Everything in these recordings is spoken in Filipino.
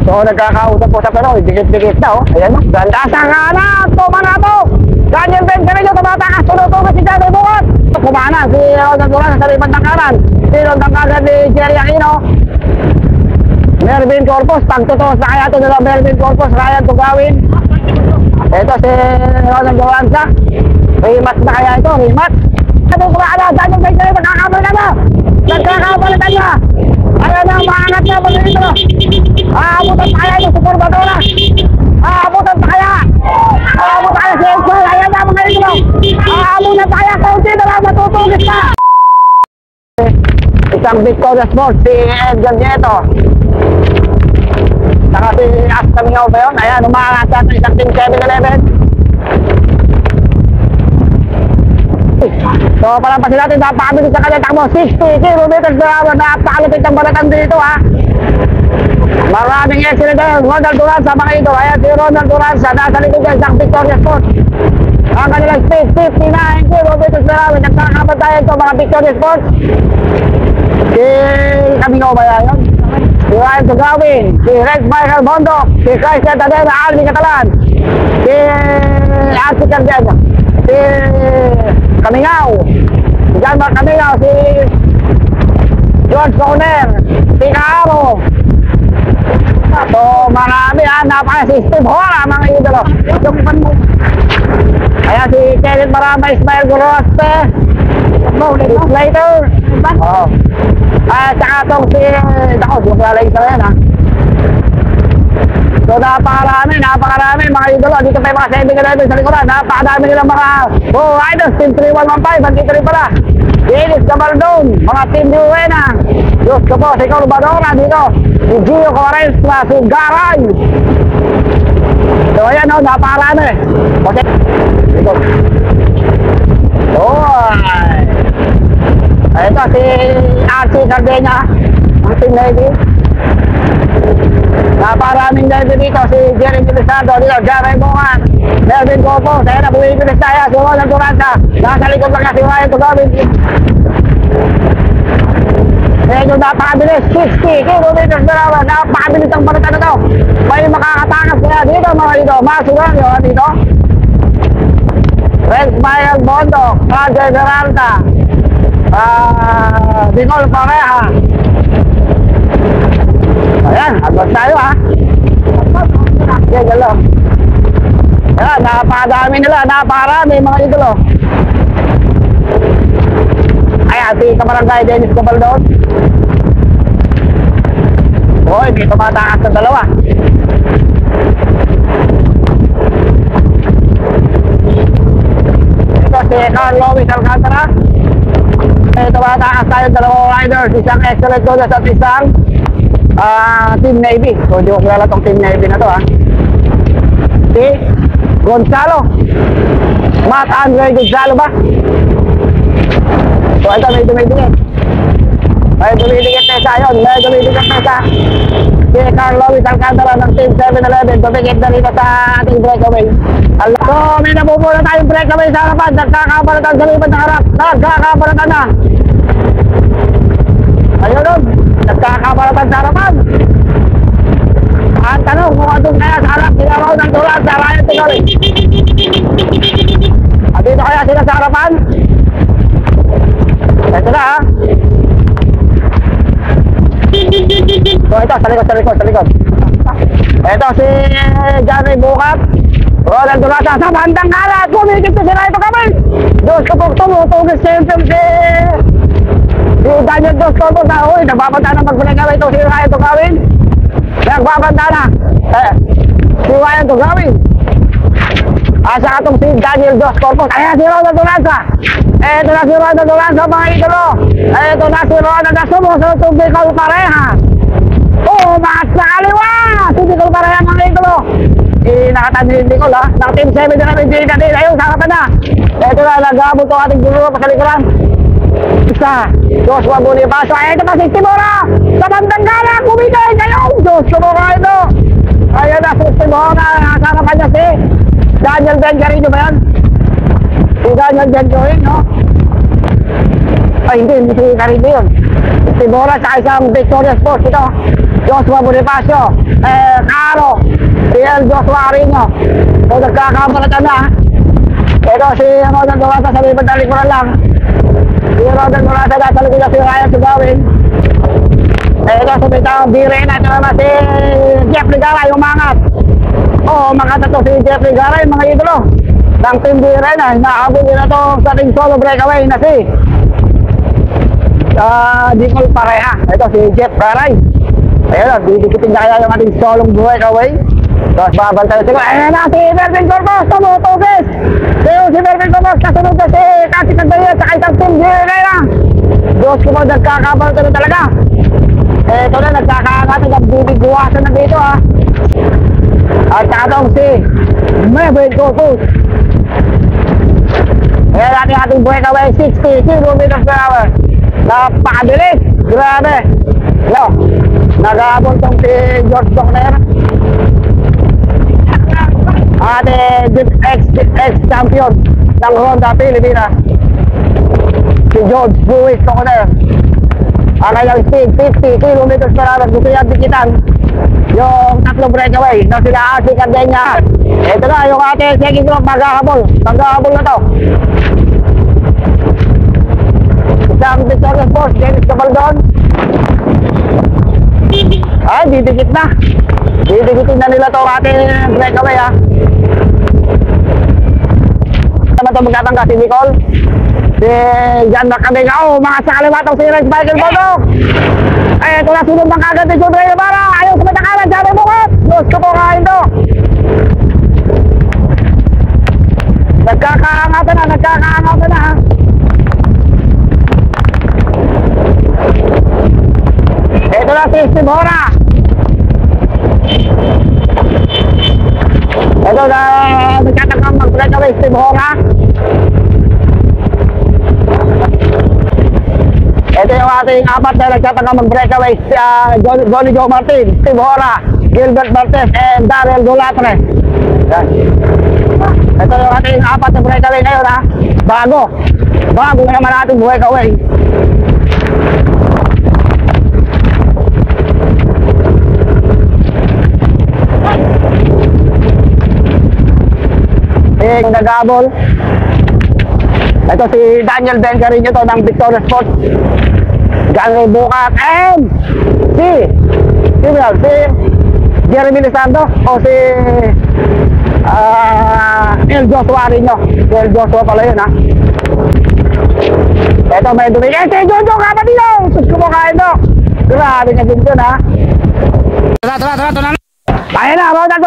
So, nagkakausap po sa Pinoy, dikit-dikit na, oh. Ayan, oh. Ganda sa kanan, tumana to. Daniel Benjamin, tumatakas, tunutugan si Jerry Bukat. Kumana, si Ronald Duran sa lipat ng kanan. Sinong kagad ni Jerry Aquino. Mervin Corpus, pagtutos na kaya ito nila Mervin Corpus, Ryan Tugawin. Ito si Ronald Duran sa. Rematch na kaya ito, rematch. Ano kumana, Daniel Benjamin, magkakabalitan na. Nagkakabalitan na. Ayan na, maangat na po dito. Aabutan pa kaya yung Super Badora. Aabutan pa kaya. Aabutan kaya si Edson. Ayan na mga ito. Aabutan pa kaya. Kaunti na lang matutugis pa. Isang Victoria Sports, si Edgar Nieto. Saka si Astamingao ba yun? Ayan, umaangat sa isang team 7-11. So, palampasin natin, napakabilis sa kanya takbo, 60 kilometers per hour, napakalupit ang balatan dito, ha. Maraming excellent din, Ronald Duranza, mga ito. Ayan si Ronald Duranza, nasa likod niya, isang Victoria Sports. Ang kanilang speed, 59 kilometers per hour, nagkakapat tayo ito, mga Victoria Sports. Si Camino ba yan yun? Si Ryan Tugawin, si Rex Michael Bondok, si Christian Tadena, Alvin Catalan, si Ati Cardian, si Camingao, si John Mark Camingao, si George Conner, si Kaaro. So marami, napaka si Steve Hora, mga idolo. Kaya si Kenneth Marama, Ismael Goroste, Slater. Oh. Saka itong si Dako, yung lalay sa yan, ha. So napakarami mga idolo. Dito pa yung mga 7-11 sa likuran. Napakadami nilang mga riders. Team 3115, andito rin pala. Dennis Camaldon, mga Team Buena. Diyos ko po, si Corbadora dito. Si Gio Corrensla, si Garay. So ayan, no, napakarami. Okay. Dito. Ito si Archie Cardena, ang Team Navy. Naparaming Navy dito, si Jerry Pilisado dito, Jerry Bungan, Melvin Copo, kaya na buhay Pilistaya, si Ronald Duranza, nasa likod lang kasi Ryan Tugawin. Medyo napakabilis, 60 kilometers per hour, napakabilis ang balatan na ito. May makakatakas kaya dito mga dito, masulan yun dito. Rex Michael Bondo, Roger Veralta, Nicole Pareha. Ayan, agos tayo, ha. Ayan, galo. Ayan, napakadami nila, napakarami mga idolo. Ayan, si Kamarangay Dennis Camaldon. Hoy, dito matakas ng dalawa. Ito si Carl Lois Alcantara. Ito matakas tayo dalawang riders, isang excellent doon at isang Team Navy. So hindi ko kilala itong Team Navy na to, ha. Si Gonzalo, Matt Andre Gonzalo ba? So ito may dumidikit. May dumidikit pesa yun. May dumidikit pesa. Si Carl Lois Alcantara ng Team 7-11. Dumidikit na rito sa ating breakaway. So may napupula tayong breakaway sa harapan. Nagkakabalatan sa lipat ng harap. Nagkakabalatan na. Ayun nun. Nagkakabalatan sa harapan. Ang tanong kung atong kaya sa harap sila Ronald Duran sa Ryan Tugawin. At dito kaya sila sa harapan. Ito na, ha. So ito, sa likod. Ito si Johnny Bukat, Ronald Duran sa bandang kalat. Kumikip to si Ryan Tugawin. Diyos ko po tumutugis siyempre si Daniel Dos Corpus na, uy, nagbabanta na mag-breakaway ito si Ryan Tugawin. Nagbabanta na. Si Ryan Tugawin. Saka itong si Daniel Dos Corpus. Ayan si Ronald Duranza. Ito na si Ronald Duranza, mga idolo. Ito na si Ronald na sumusunod itong Nicole Pareha. Umat sa kaliwa. Si Nicole Pareha, mga idolo. Nakatan ni Nicole, ha. Ng Team 7 na namin din natin. Ayun, sakatan na. Ito na, nag-aabot itong ating gulo pa sa likuran. Isa, Joshua Bonifacio. Ito pa si Timora. Sa bandang gala, kumigay kayo. Joshua ito. Ayan na si Timora. Nasa harapan niya si Daniel Benjamin ba yan? Si Daniel Benjamin, no? Ay, hindi si Caribbean yun. Si Timora sa isang Victoria Sports ito. Joshua Bonifacio, Caro, Riel Joshua Arino. So nagkakabalatan na. Ito si Rodan Durasa sa libad na likuran lang. Si Rodan Durasa nasa likod na si Ryan Sugawin. Ito sumitang D-Reyna. Ito naman si Jeffrey Garay, umangat. Oo, umangat na to si Jeffrey Garay, mga idolo ng team D-Reyna. Naabot din na to sa ating solo breakaway na si Dicol Pareha. Ito si Jeff Garay. Ayun, didikitin na kaya yung ating solong breakaway. Tapos babantay siguro. Ayan na si Melvin Corpus, tumutugis. Si Melvin Corpus, kasunod na si Kasi Candaya sa isang team D-Reyna. Diyos ko mo, nagkakabalta na talaga. Ito na, nagkakaangatan, nagbibigwasan na dito ha. At katong si Melvin Corpus. Ayan natin ating breakaway, 60 kilometers per hour. Napakabilis, grabe. Yo, nag-aabot tong si George Docner. Ating ex-champion ng Honda Pilipinas. Si George Buis Docner. Ang kanyang speed, 50 kilometers per hour. Gusto niya dikitan yung tatlong breakaway na sila Asi Candenya. Ito na yung ating second group, maghahabol na to. Isang Victorious Force, Dennis Cabaldon. Ay, didikit na. Didikitin na nila to ating breakaway ha. Naman ito magkatangga si Nicole. Si Jan Macabengao, mga sa kalimatang si Rex Michael Bodok. Ay, ito na sunod ng kagad ni John Ray Navarra. Ayaw sa matakalan, Jaro Bukat. Gusto ko kain to. Nagkakaangatan na ha. Ito na si Steve Hora. Ito na nagkatangkang mag-breakaway Steve Hora. Ito yung ating apat na nagkatangkang mag-breakaway, Johnny Joe Martin, Steve Hora, Gilbert Martes, and Darrell Dulatre. Ito yung ating apat na breakaway ngayon ha. Bago na naman ating breakaway. Nag-abol. Ito si Daniel Bencarinho to ng Victorious Sports. Gary Bukat and si Jeremy Lisando o si El Joshua Arino. El Joshua pala yun ha. Ito may dumigay si Jojo Capadillo. Sus ko mo kain to. Grabe nga din dun ha. Tara. Ayan na, Rodan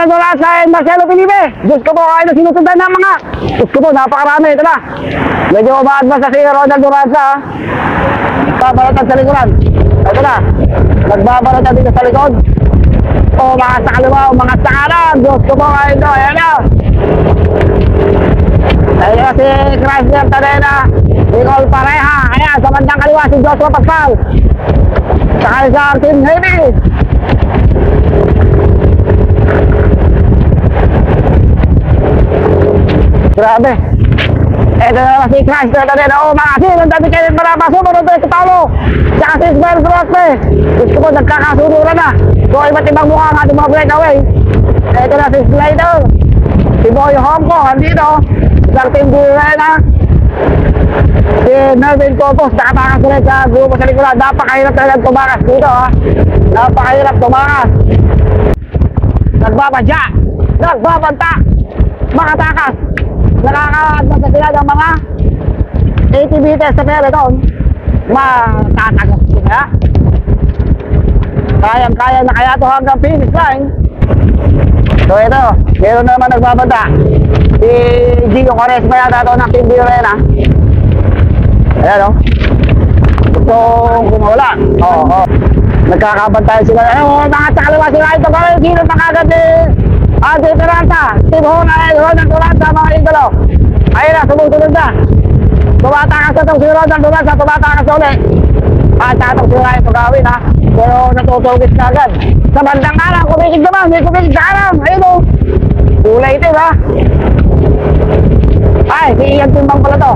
Durasa and Marcelo Felipe. Diyos ko po, kayo na sinusundan ng mga. Diyos ko po, napakarami. Ito na. Medyo ma-advance na si Rodan Durasa. Babalatan sa likuran. Ito na. Nagbabalatan dito sa likod. O mga sa kaliwa, o mga sa kanan. Diyos ko po, kayo ito. Ayan na. Ayan na si Chrysler Tadena. Nicole Pareha. Ayan, sa bandang kaliwa si Joshua Pascal. Saka sa Team Heavy. Grabe. Ito na naman si Chrysler Tadena. O mga sinong dati kayo para masunod ito si Paulo. Saka si Ismael Grospe. Gusto ko nagkakasunuran na. So iba't ibang mukha ang ating mga breakaway. Ito na si Slider. Si Boy Hongko. Andito. Isang team D-Reyna. Si Melvin Corpus. Nakatakas ulit sa grupo sa likuran. Napakahirap talagang tumakas dito ha. Napakahirap tumakas. Nagbabadya. Nagbabanta. Makatakas. Nakakaadvance na sila ng mga ATV test sa peloton. Matatagas sila. Kayang-kaya na kaya ito hanggang finish line. So ito, meron na naman nagbabanta. Si Gio Quaresma yata ito ng Team D-Reyna. Ayan o. Gustong kumawala. Oo. Nagkakabantayan sila. Mga sa kaliwa sila ito. Gino na kagad Ante Peralta, Steve Hona, Rodan Durasa, mga idolo. Ayun na, sumusunod na. Tumatakas na itong si Rodan Durasa, tumatakas na ulit. At itong si Ryan Pagawin ha. Pero natutugis na agad. Sa bandang kanan, kumikig naman, may kumikig sa kanan. Ayun o. Kulay itim ha. Ay, si Ian Timbang pala to.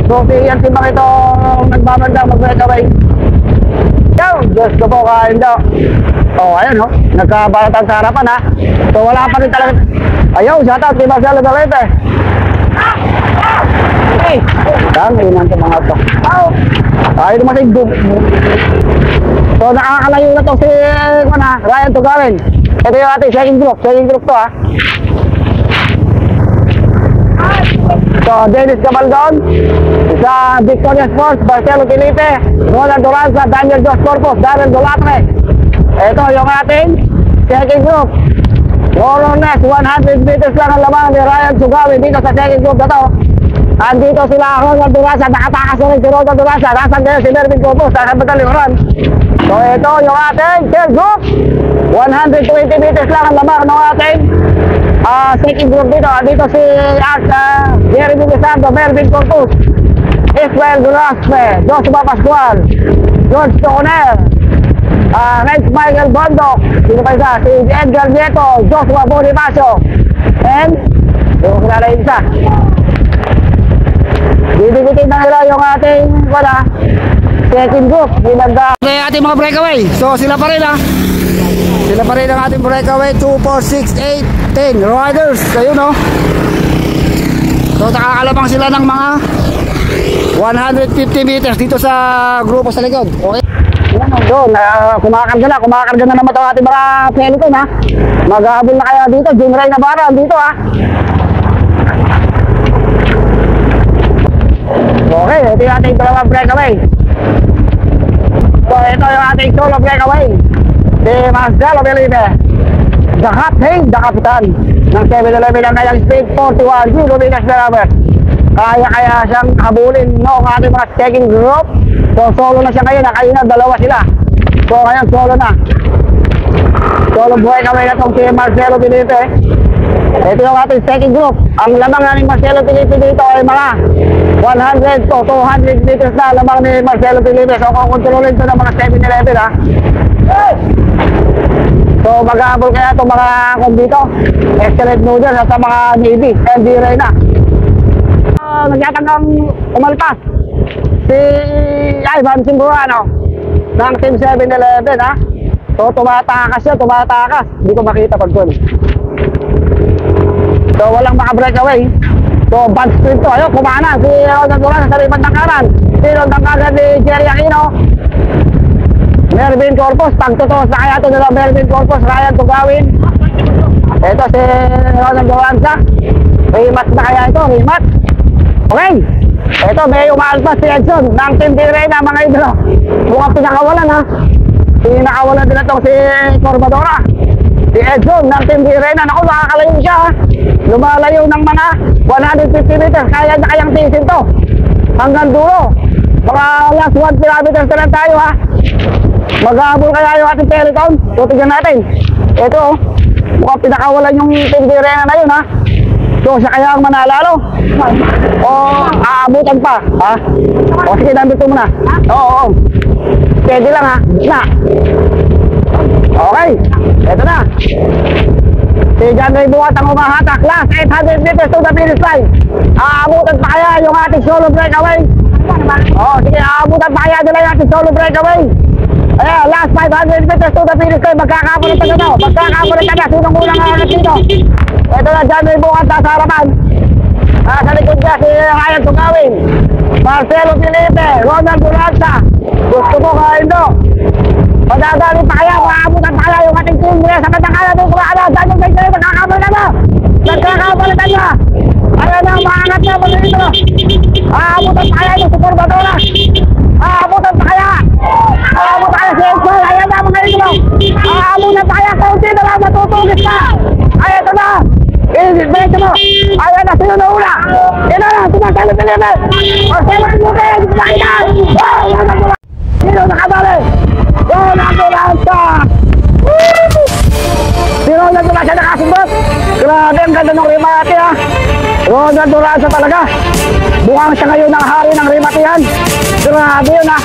So si Ian Timbang ito nagbabandang mag-breakaway. Go! Diyos ko po kain daw. Oh, ayun oh. Nagkabalatan sa harapan ha. So wala pa rin talaga. Ayaw, shout out kay Marcelo Galete. Hey! Saan, inan ito mga ito. Ayaw naman sa igdug. So nakakalayo na to si Ryan Tugawin. Ito yung ating second group to ha. So Dennis Gabaldon sa Victoria Sports, Marcelo Felipe, Ronald Duranza, Daniel Dos Corpus, Darren Dolatre. Ito yung ating second group. More or less 100 meters lang ang lamang ni Ryan Tugawin dito sa second group na to. Andito sila Ronald Duranza, nakatakas na rin si Ronald Duranza. Nasaan kayo si Mervin Corpus, nasa batalyonan. So ito yung ating third group. 120 meters lang ang lamang ng ating second group dito. Andito si Jeremy Lizardo, Mervin Corpus, Israel Dulaspe, Joshua Pascual, George Toner, Rex Michael Bondok, sino pa isa? Si Edgar Nieto, Joshua Bonifacio, and yung kilala yung isa. Bibigitin na nila yung ating second group. Okay, ating mga breakaway. So sila pa rin ha. Sila pa rin ang ating breakaway. 2, 4, 6, 8, 10 riders. Kayo no. So nakakalabang sila ng mga 150 meters dito sa grupo sa likod. Okay. Doon, kumakarga na naman ito ating mga peloton ha. Maghahabol na kaya dito. Jimray Navarro dito ha. Okay, ito yung ating dalawang breakaway. So ito yung ating solo breakaway. Si Marcelo Felipe, the kapitan ng 7-Eleven ang kanyang speed 41 kilometers per hour. Kaya siyang habulin noong ating mga second group. So solo na siya ngayon, kanina dalawa sila. So ngayon solo na. Solo breakaway na itong si Marcelo Felipe. Ito yung ating second group. Ang lamang ng Marcelo Felipe dito ay mga 100 to 200 meters na lamang ni Marcelo Felipe. So kukontrolin ito ng mga 7-Eleven ha. So mag-aabol kaya itong mga dito excellent noodles at mga Navy MD Reyna. Nagyatang umalpas si Ivan Simburano ng Team 7-Eleven ha. So tumatakas siya, hindi ko makita pag doon. So walang maka-breakaway. So bad sprint to. Ayun, kumana si Ronald Duranza sa riband ng kanan. Sinod ng kagad ni Jerry Aquino. Mervin Corpus, pagtutos na kaya ito nila Mervin Corpus, Ryan Tugawin. Ito si Ronald Duranza. Rematch na kaya ito, rematch. Okay. Ito may umaalpas si Edson ng Team Direna mga idolo. Mukhang pinakawalan ha. Pinakawalan din itong si Corbadora. Si Edson ng Team Direna. Naku, nakakalayo siya ha. Lumalayo ng mga 150 meters. Kayang tiisin to hanggang dulo. Mga last 1 kilometers na lang tayo ha. Mag-aabol kaya yung ating peloton. So tignan natin. Ito mukhang pinakawalan yung Team Direna na yun ha. So siya kaya ang manalalo o aabutan pa ha? O sige, nandito muna. Oo. Steady lang ha. Na. Okay. Ito na. Si John Ray Buhat ang umahatak. Last 800 meters to the finish line. Aabutan pa kaya yung ating solo breakaway? Oo, sige, aabutan pa kaya nila yung ating solo breakaway? Ayan, last 500 meters to the finish line. Magkakabulit ka na daw. Magkakabulit ka na. Sinong unang agad dito? Ito na, John Ray Buhat sa harapan. Sa likod niya si Ryan Tugawin, Marcelo Felipe, Ronald Duranza. Gusto mo kain do. Madadali pa kaya, maabutan pa kaya yung ating team nila sa matangkala doon kumakalas. Saan yung guys nila, magkakabulit na. Magkakabulitan na. Ayan na, maangat na mga dito. Aabutan pa kaya yung support batora. Aabutan pa kaya. Aabutan kaya si Edson. Ayan na mga dito. Aabutan pa kaya, kaunti na lang matutugis na. Ayan ito na. Inisbete mo. Ayan na, sino na una. Ito na, Marcelo Felipe. Marcelo Felipe, nakita. Sino nakabali? Ronald Duranza. Si Ronald Duranza nakasundot. Grabe, ang ganda ng remate ha. Ronald Duranza talaga. Bukhang siya ngayon ang hari ng remate yan. Grabe yun ha.